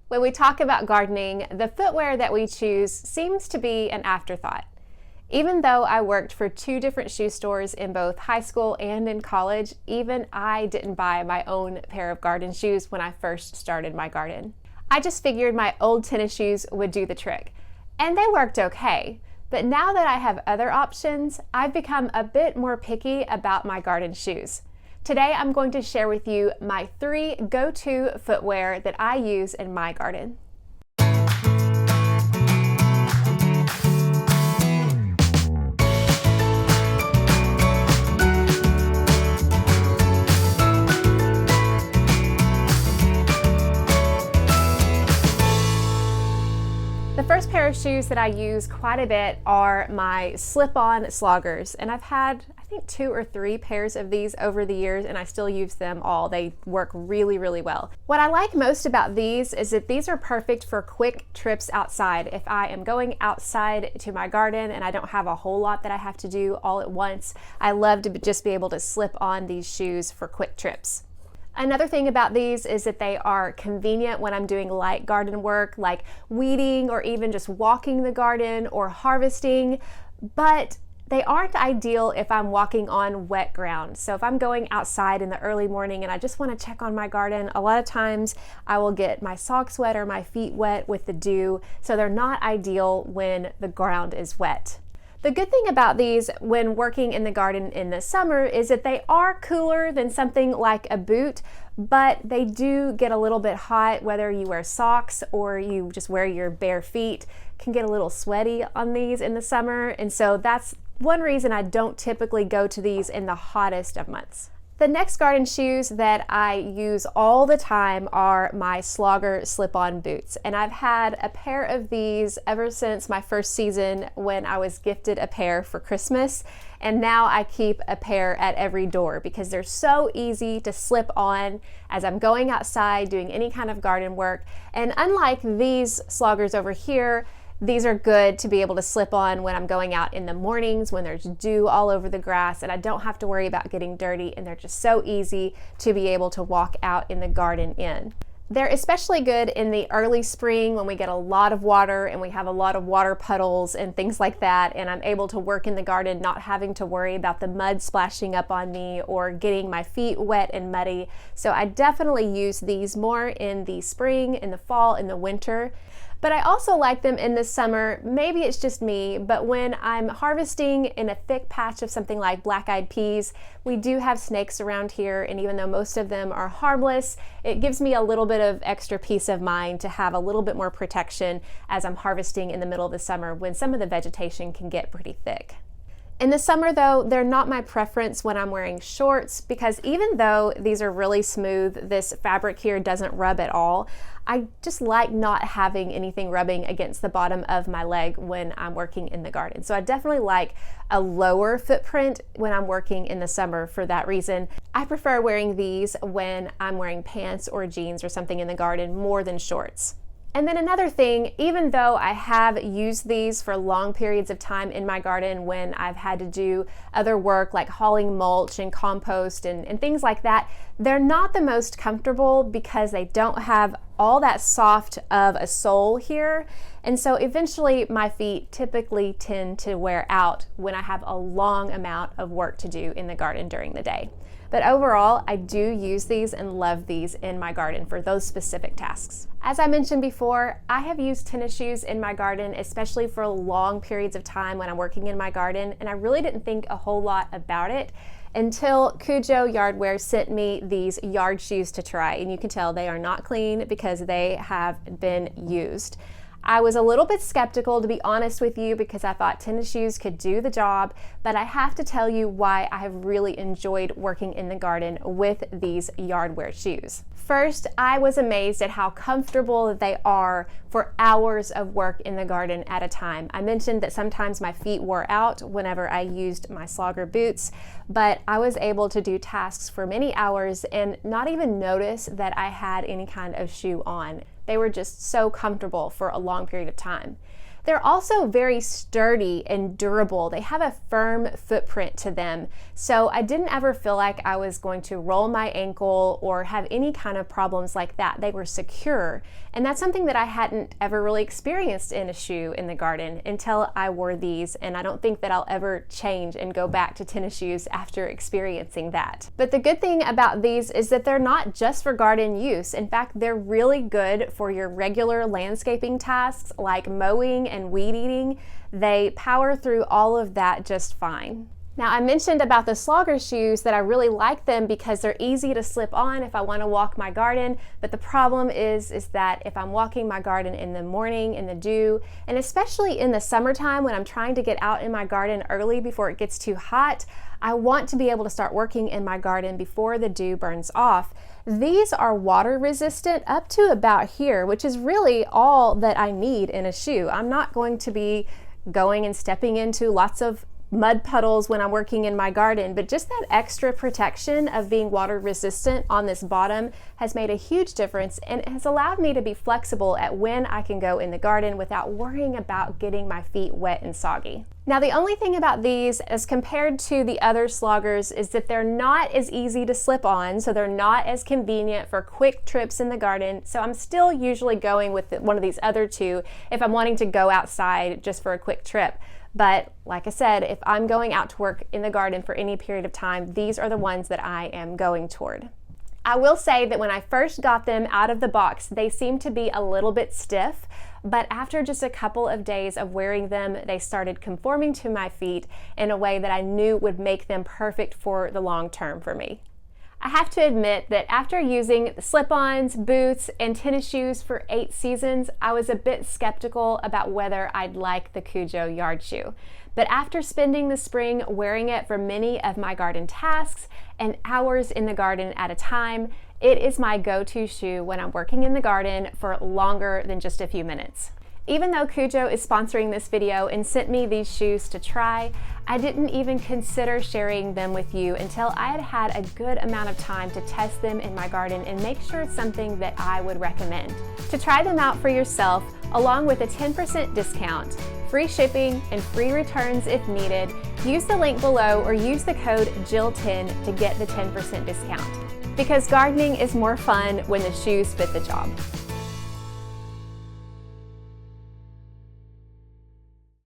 When we talk about gardening, the footwear that we choose seems to be an afterthought. Even though I worked for 2 different shoe stores in both high school and in college, even I didn't buy my own pair of garden shoes when I first started my garden. I just figured my old tennis shoes would do the trick, and they worked okay. But now that I have other options, I've become a bit more picky about my garden shoes. Today, I'm going to share with you my 3 go-to footwear that I use in my garden. The first pair of shoes that I use quite a bit are my slip-on sloggers, and I've had I think 2 or 3 pairs of these over the years, and I still use them all. They work really, really well. What I like most about these is that these are perfect for quick trips outside. If I am going outside to my garden and I don't have a whole lot that I have to do all at once, I love to just be able to slip on these shoes for quick trips. Another thing about these is that they are convenient when I'm doing light garden work, like weeding or even just walking the garden or harvesting, but they aren't ideal if I'm walking on wet ground. So if I'm going outside in the early morning and I just want to check on my garden, a lot of times I will get my socks wet or my feet wet with the dew, so they're not ideal when the ground is wet. The good thing about these when working in the garden in the summer is that they are cooler than something like a boot, but they do get a little bit hot whether you wear socks or you just wear your bare feet. Can get a little sweaty on these in the summer, and so that's one reason I don't typically go to these in the hottest of months. The next garden shoes that I use all the time are my Slogger slip-on boots, and I've had a pair of these ever since my first season when I was gifted a pair for Christmas, and now I keep a pair at every door because they're so easy to slip on as I'm going outside doing any kind of garden work. And unlike these Sloggers over here, these are good to be able to slip on when I'm going out in the mornings when there's dew all over the grass and I don't have to worry about getting dirty, and they're just so easy to be able to walk out in the garden in. They're especially good in the early spring when we get a lot of water and we have a lot of water puddles and things like that, and I'm able to work in the garden not having to worry about the mud splashing up on me or getting my feet wet and muddy. So I definitely use these more in the spring, in the fall, in the winter. But I also like them in the summer. Maybe it's just me, but when I'm harvesting in a thick patch of something like black-eyed peas, we do have snakes around here, and even though most of them are harmless, it gives me a little bit of extra peace of mind to have a little bit more protection as I'm harvesting in the middle of the summer when some of the vegetation can get pretty thick. In the summer though, they're not my preference when I'm wearing shorts, because even though these are really smooth, this fabric here doesn't rub at all. I just like not having anything rubbing against the bottom of my leg when I'm working in the garden. So I definitely like a lower footprint when I'm working in the summer for that reason. I prefer wearing these when I'm wearing pants or jeans or something in the garden more than shorts. And then another thing, even though I have used these for long periods of time in my garden when I've had to do other work like hauling mulch and compost and things like that, they're not the most comfortable because they don't have all that soft of a sole here. And so eventually my feet typically tend to wear out when I have a long amount of work to do in the garden during the day. But overall, I do use these and love these in my garden for those specific tasks. As I mentioned before, I have used tennis shoes in my garden, especially for long periods of time when I'm working in my garden, and I really didn't think a whole lot about it until Kujo Yardwear sent me these yard shoes to try, and you can tell they are not clean because they have been used. I was a little bit skeptical, to be honest with you, because I thought tennis shoes could do the job, but I have to tell you why I have really enjoyed working in the garden with these Yardwear shoes. First, I was amazed at how comfortable they are for hours of work in the garden at a time. I mentioned that sometimes my feet wore out whenever I used my Slogger boots, but I was able to do tasks for many hours and not even notice that I had any kind of shoe on. They were just so comfortable for a long period of time. They're also very sturdy and durable. They have a firm footprint to them. So I didn't ever feel like I was going to roll my ankle or have any kind of problems like that. They were secure. And that's something that I hadn't ever really experienced in a shoe in the garden until I wore these. And I don't think that I'll ever change and go back to tennis shoes after experiencing that. But the good thing about these is that they're not just for garden use. In fact, they're really good for your regular landscaping tasks like mowing and weed eating. They power through all of that just fine. Now, I mentioned about the Slogger shoes that I really like them because they're easy to slip on if I want to walk my garden, but the problem is that if I'm walking my garden in the morning in the dew, and especially in the summertime when I'm trying to get out in my garden early before it gets too hot, I want to be able to start working in my garden before the dew burns off. These are water resistant up to about here, which is really all that I need in a shoe. I'm not going to be going and stepping into lots of mud puddles when I'm working in my garden, but just that extra protection of being water resistant on this bottom has made a huge difference and it has allowed me to be flexible at when I can go in the garden without worrying about getting my feet wet and soggy. Now, the only thing about these as compared to the other Sloggers is that they're not as easy to slip on, so they're not as convenient for quick trips in the garden. So I'm still usually going with one of these other two if I'm wanting to go outside just for a quick trip. But like I said, if I'm going out to work in the garden for any period of time, these are the ones that I am going toward. I will say that when I first got them out of the box, they seemed to be a little bit stiff, but after just a couple of days of wearing them, they started conforming to my feet in a way that I knew would make them perfect for the long term for me. I have to admit that after using slip-ons, boots, and tennis shoes for 8 seasons, I was a bit skeptical about whether I'd like the Kujo yard shoe. But after spending the spring wearing it for many of my garden tasks and hours in the garden at a time, it is my go-to shoe when I'm working in the garden for longer than just a few minutes. Even though Kujo is sponsoring this video and sent me these shoes to try, I didn't even consider sharing them with you until I had had a good amount of time to test them in my garden and make sure it's something that I would recommend. To try them out for yourself, along with a 10% discount, free shipping, and free returns if needed, use the link below or use the code JILL10 to get the 10% discount. Because gardening is more fun when the shoes fit the job.